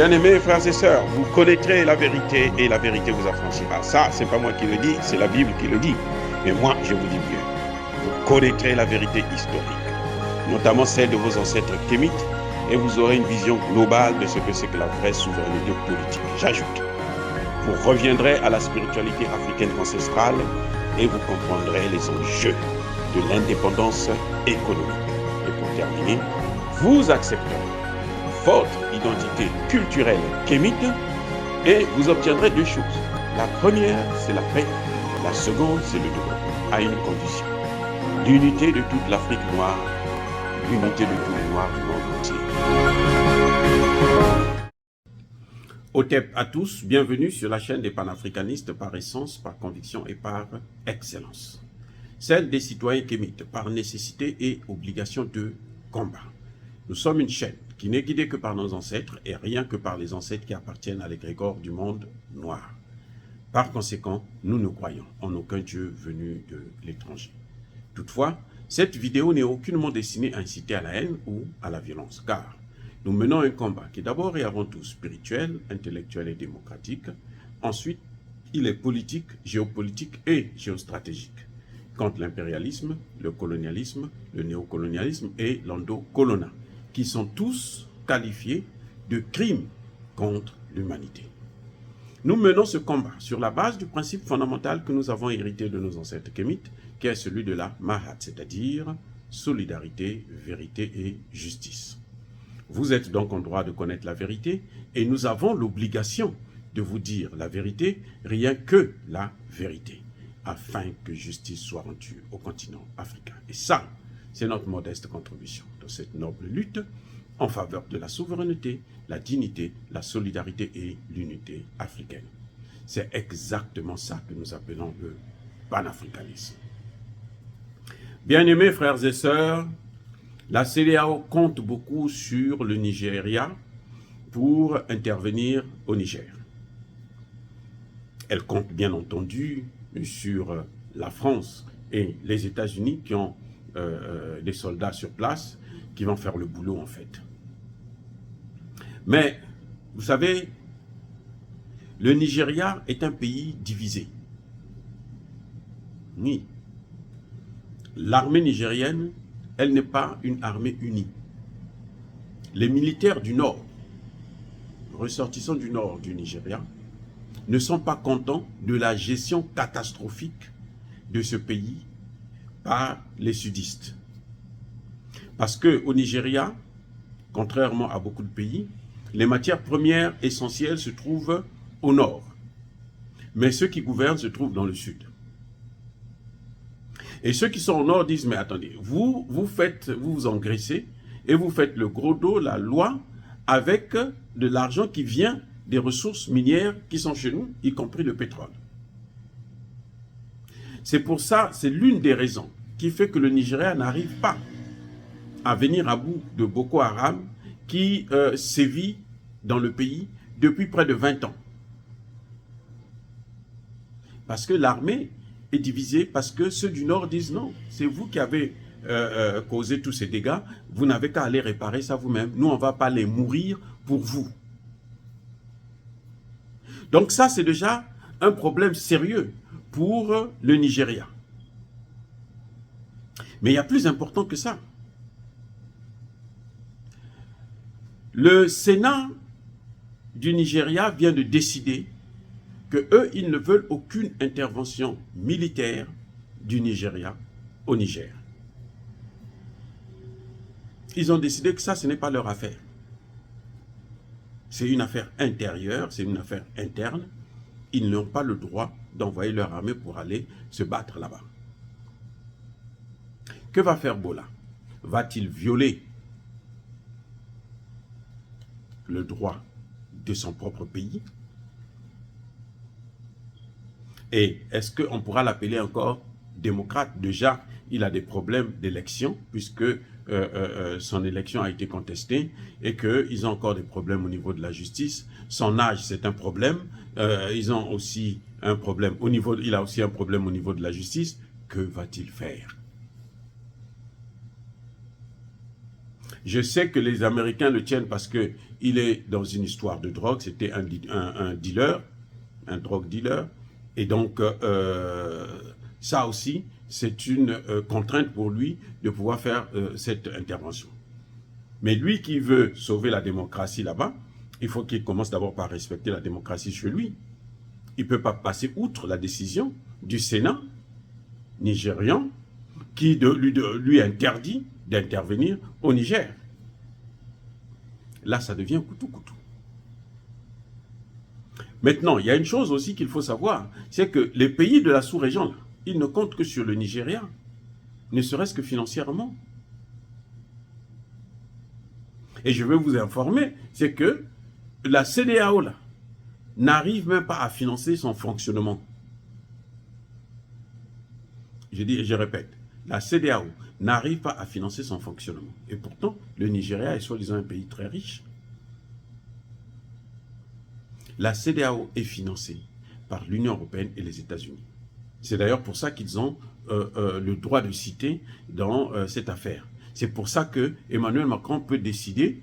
Bien-aimés frères et sœurs, vous connaîtrez la vérité et la vérité vous affranchira. Ça, c'est pas moi qui le dis, c'est la Bible qui le dit. Mais moi, je vous dis mieux. Vous connaîtrez la vérité historique, notamment celle de vos ancêtres kémites, et vous aurez une vision globale de ce que c'est que la vraie souveraineté politique. J'ajoute, vous reviendrez à la spiritualité africaine ancestrale et vous comprendrez les enjeux de l'indépendance économique. Et pour terminer, vous accepterez votre identité culturelle kémite et vous obtiendrez deux choses. La première, c'est la paix. La seconde, c'est le développement, à une condition. L'unité de toute l'Afrique noire, l'unité de tous les Noirs du monde entier. Otep à tous, bienvenue sur la chaîne des panafricanistes par essence, par conviction et par excellence. Celle des citoyens kémites par nécessité et obligation de combat. Nous sommes une chaîne qui n'est guidée que par nos ancêtres et rien que par les ancêtres qui appartiennent à l'égrégore du monde noir. Par conséquent, nous ne croyons en aucun Dieu venu de l'étranger. Toutefois, cette vidéo n'est aucunement destinée à inciter à la haine ou à la violence, car nous menons un combat qui est d'abord et avant tout spirituel, intellectuel et démocratique. Ensuite, il est politique, géopolitique et géostratégique, contre l'impérialisme, le colonialisme, le néocolonialisme et l'endocolonat, qui sont tous qualifiés de crimes contre l'humanité. Nous menons ce combat sur la base du principe fondamental que nous avons hérité de nos ancêtres kémites, qui est celui de la Mahat, c'est-à-dire solidarité, vérité et justice. Vous êtes donc en droit de connaître la vérité et nous avons l'obligation de vous dire la vérité, rien que la vérité, afin que justice soit rendue au continent africain. Et ça, c'est notre modeste contribution dans cette noble lutte en faveur de la souveraineté, la dignité, la solidarité et l'unité africaine. C'est exactement ça que nous appelons le panafricanisme. Bien-aimés frères et sœurs, la CEDEAO compte beaucoup sur le Nigeria pour intervenir au Niger. Elle compte bien entendu sur la France et les États-Unis qui ont des soldats sur place qui vont faire le boulot en fait. Mais, vous savez, le Nigeria est un pays divisé. Oui. L'armée nigérienne, elle n'est pas une armée unie. Les militaires du Nord, ressortissants du Nord du Nigeria, ne sont pas contents de la gestion catastrophique de ce pays par les sudistes. Parce qu'au Nigeria, contrairement à beaucoup de pays, les matières premières essentielles se trouvent au nord. Mais ceux qui gouvernent se trouvent dans le sud. Et ceux qui sont au nord disent, mais attendez, vous vous engraissez et vous faites le gros dos, la loi, avec de l'argent qui vient des ressources minières qui sont chez nous, y compris le pétrole. C'est pour ça, c'est l'une des raisons qui fait que le Nigeria n'arrive pas à venir à bout de Boko Haram qui sévit dans le pays depuis près de 20 ans. Parce que l'armée est divisée, parce que ceux du Nord disent non, c'est vous qui avez causé tous ces dégâts, vous n'avez qu'à aller réparer ça vous-même. Nous, on ne va pas les mourir pour vous. Donc ça, c'est déjà un problème sérieux pour le Nigeria. Mais il y a plus important que ça. Le Sénat du Nigeria vient de décider que eux, ils ne veulent aucune intervention militaire du Nigeria au Niger. Ils ont décidé que ça, ce n'est pas leur affaire. C'est une affaire intérieure, c'est une affaire interne. Ils n'ont pas le droit d'envoyer leur armée pour aller se battre là-bas. Que va faire Bola? Va-t-il violer le droit de son propre pays? Et est-ce qu'on pourra l'appeler encore démocrate? Déjà, il a des problèmes d'élection, puisque son élection a été contestée et qu'ils ont encore des problèmes au niveau de la justice. Son âge, c'est un problème. Ils ont aussi un problème au niveau, il a aussi un problème au niveau de la justice. Que va-t-il faire? Je sais que les Américains le tiennent parce qu'il est dans une histoire de drogue. C'était un dealer, un drogue dealer. Et donc, ça aussi, c'est une contrainte pour lui de pouvoir faire cette intervention. Mais lui qui veut sauver la démocratie là-bas, il faut qu'il commence d'abord par respecter la démocratie chez lui. Il ne peut pas passer outre la décision du Sénat nigérian qui lui interdit d'intervenir au Niger. Là, ça devient couteau-couteau. Maintenant, il y a une chose aussi qu'il faut savoir, c'est que les pays de la sous-région, ils ne comptent que sur le Nigeria, ne serait-ce que financièrement. Et je veux vous informer, c'est que la CEDEAO n'arrive même pas à financer son fonctionnement. Je répète, la CEDEAO n'arrive pas à financer son fonctionnement. Et pourtant, le Nigeria est soi-disant un pays très riche. La CEDEAO est financée par l'Union européenne et les États-Unis. C'est d'ailleurs pour ça qu'ils ont le droit de citer dans cette affaire. C'est pour ça que Emmanuel Macron peut décider,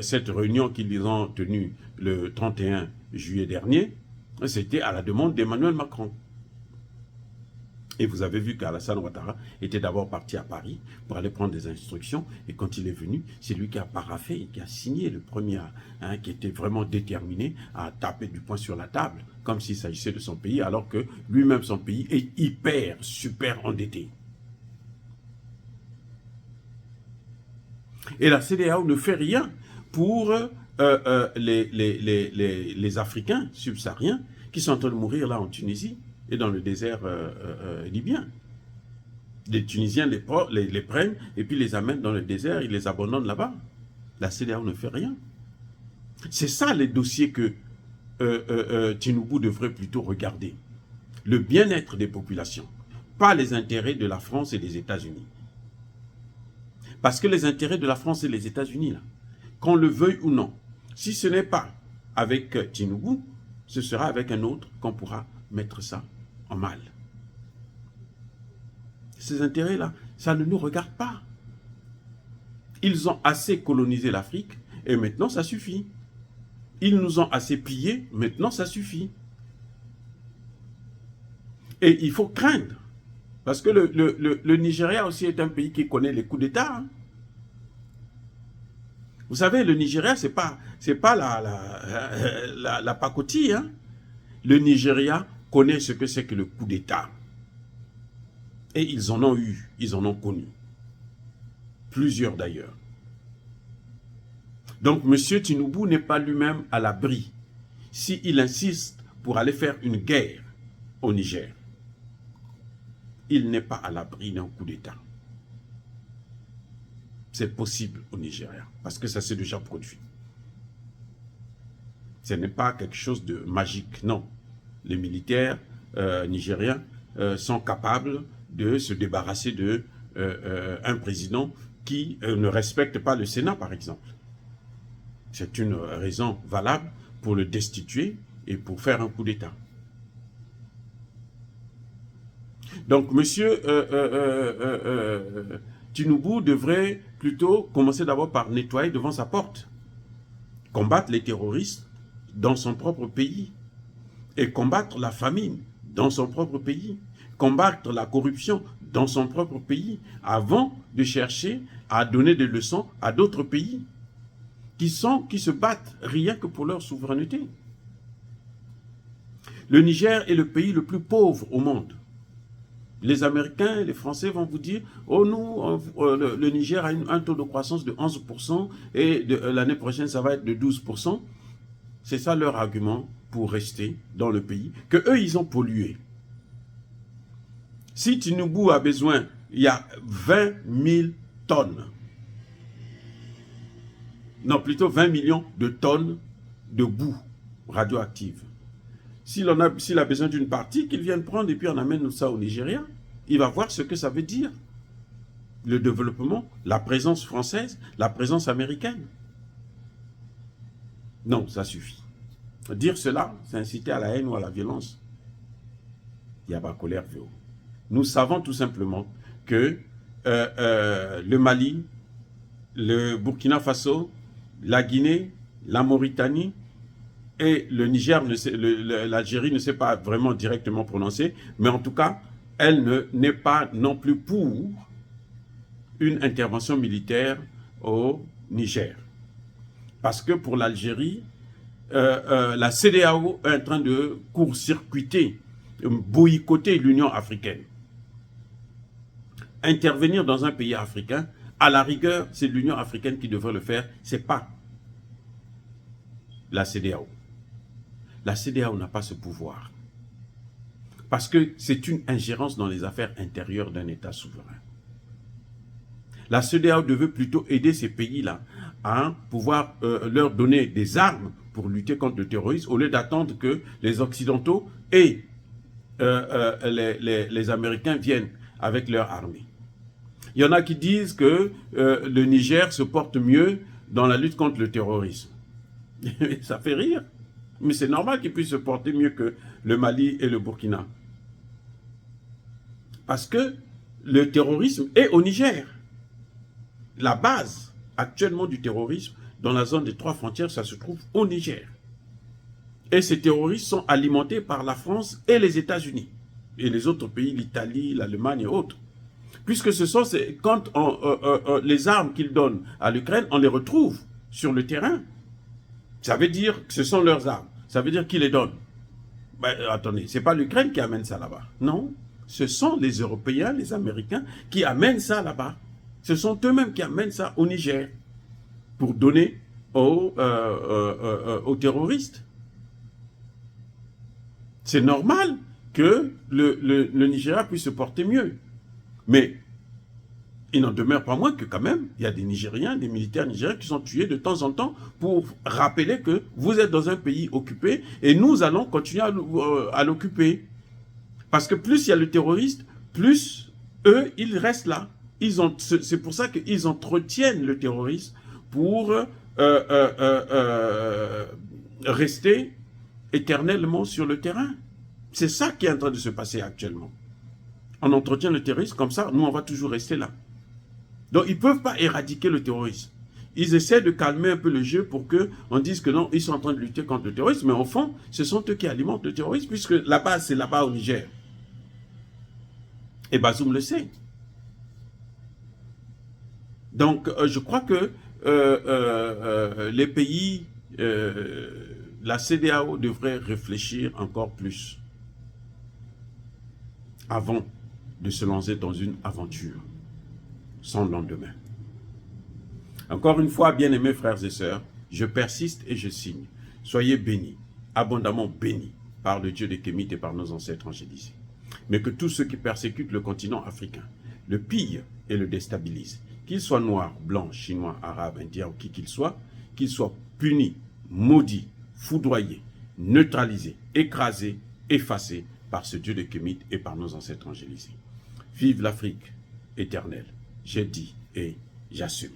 cette réunion qu'ils ont tenue le 31 juillet dernier, c'était à la demande d'Emmanuel Macron. Et vous avez vu qu'Alassane Ouattara était d'abord parti à Paris pour aller prendre des instructions. Et quand il est venu, c'est lui qui a paraphé et qui a signé le premier, qui était vraiment déterminé à taper du poing sur la table, comme s'il s'agissait de son pays, alors que lui-même, son pays, est super endetté. Et la CEDEAO ne fait rien pour les Africains subsahariens qui sont en train de mourir là en Tunisie et dans le désert libyen. Les Tunisiens les prennent et puis les amènent dans le désert, ils les abandonnent là-bas. La CEDEAO ne fait rien. C'est ça les dossiers que Tinubu devrait plutôt regarder. Le bien-être des populations, pas les intérêts de la France et des États-Unis. Parce que les intérêts de la France et des États-Unis, qu'on le veuille ou non, si ce n'est pas avec Tinubu, ce sera avec un autre qu'on pourra mettre ça en mal. Ces intérêts-là, ça ne nous regarde pas. Ils ont assez colonisé l'Afrique et maintenant ça suffit. Ils nous ont assez pillés, maintenant ça suffit. Et il faut craindre. Parce que le Nigeria aussi est un pays qui connaît les coups d'État. Hein. Vous savez, le Nigeria, c'est pas la pacotille. Hein. Le Nigeria connaît ce que c'est que le coup d'État. Et ils en ont eu, ils en ont connu. Plusieurs d'ailleurs. Donc, M. Tinubu n'est pas lui-même à l'abri s'il insiste pour aller faire une guerre au Niger. Il n'est pas à l'abri d'un coup d'État. C'est possible au Nigeria, parce que ça s'est déjà produit. Ce n'est pas quelque chose de magique, non. Les militaires nigériens sont capables de se débarrasser d'un président qui ne respecte pas le Sénat, par exemple. C'est une raison valable pour le destituer et pour faire un coup d'État. Donc, M. Tinubu devrait plutôt commencer d'abord par nettoyer devant sa porte, combattre les terroristes dans son propre pays et combattre la famine dans son propre pays, combattre la corruption dans son propre pays, avant de chercher à donner des leçons à d'autres pays qui se battent rien que pour leur souveraineté. Le Niger est le pays le plus pauvre au monde. Les Américains et les Français vont vous dire « Oh nous, le Niger a un taux de croissance de 11% et l'année prochaine, ça va être de 12%. » C'est ça leur argument pour rester dans le pays, que eux ils ont pollué. Si Tinubu a besoin, il y a 20 000 tonnes. Non, plutôt 20 millions de tonnes de boue radioactive. S'il a besoin d'une partie, qu'il vienne prendre et puis on amène ça au Nigeria, il va voir ce que ça veut dire. Le développement, la présence française, la présence américaine. Non, ça suffit. Dire cela, c'est inciter à la haine ou à la violence. Il n'y a pas colère, Véo. Nous savons tout simplement que le Mali le Burkina Faso, la Guinée, la Mauritanie et le Niger, l'Algérie ne s'est pas vraiment directement prononcée, mais en tout cas, elle n'est pas non plus pour une intervention militaire au Niger. Parce que pour l'Algérie, la CEDEAO est en train de court-circuiter, boycotter l'Union africaine. Intervenir dans un pays africain, à la rigueur, c'est l'Union africaine qui devrait le faire, ce n'est pas la CEDEAO. La CEDEAO n'a pas ce pouvoir. Parce que c'est une ingérence dans les affaires intérieures d'un État souverain. La CEDEAO devait plutôt aider ces pays-là à pouvoir leur donner des armes pour lutter contre le terrorisme, au lieu d'attendre que les Occidentaux et les Américains viennent avec leur armée. Il y en a qui disent que le Niger se porte mieux dans la lutte contre le terrorisme. Ça fait rire. Mais c'est normal qu'il puisse se porter mieux que le Mali et le Burkina. Parce que le terrorisme est au Niger. La base actuellement du terrorisme dans la zone des 3 frontières, ça se trouve au Niger. Et ces terroristes sont alimentés par la France et les États-Unis. Et les autres pays, l'Italie, l'Allemagne et autres. Puisque ce sont quand les armes qu'ils donnent à l'Ukraine, on les retrouve sur le terrain. Ça veut dire que ce sont leurs armes. Ça veut dire qu'ils les donnent. Ben, attendez, ce n'est pas l'Ukraine qui amène ça là-bas. Non, ce sont les Européens, les Américains qui amènent ça là-bas. Ce sont eux-mêmes qui amènent ça au Niger pour donner aux terroristes. C'est normal que le Nigeria puisse se porter mieux. Mais il n'en demeure pas moins que quand même, il y a des Nigériens, des militaires nigériens qui sont tués de temps en temps pour rappeler que vous êtes dans un pays occupé et nous allons continuer à l'occuper. Parce que plus il y a le terroriste, plus eux, ils restent là. C'est pour ça qu'ils entretiennent le terrorisme pour rester éternellement sur le terrain. C'est ça qui est en train de se passer actuellement. On entretient le terrorisme comme ça, nous on va toujours rester là. Donc ils ne peuvent pas éradiquer le terrorisme. Ils essaient de calmer un peu le jeu pour qu'on dise que non, ils sont en train de lutter contre le terrorisme, mais au fond, ce sont eux qui alimentent le terrorisme, puisque la base, c'est là-bas au Niger. Et Bazoum le sait. Donc je crois que les pays, la CEDEAO devrait réfléchir encore plus avant de se lancer dans une aventure sans lendemain. Encore une fois, bien-aimés frères et sœurs, je persiste et je signe. Soyez bénis, abondamment bénis par le Dieu des Kémites et par nos ancêtres angélisés. Mais que tous ceux qui persécutent le continent africain, le pillent et le déstabilisent, qu'ils soient noirs, blancs, chinois, arabes, indiens ou qui qu'ils soient punis, maudits, foudroyés, neutralisés, écrasés, effacés par ce Dieu des Kémites et par nos ancêtres angélisés. Vive l'Afrique éternelle. J'ai dit et j'assume.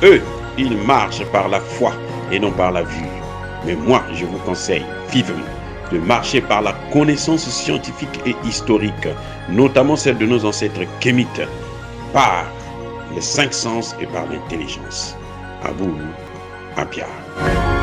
Eux, ils marchent par la foi et non par la vue. Mais moi, je vous conseille vivement de marcher par la connaissance scientifique et historique, notamment celle de nos ancêtres kémites, par les 5 sens et par l'intelligence. À vous, à Pierre.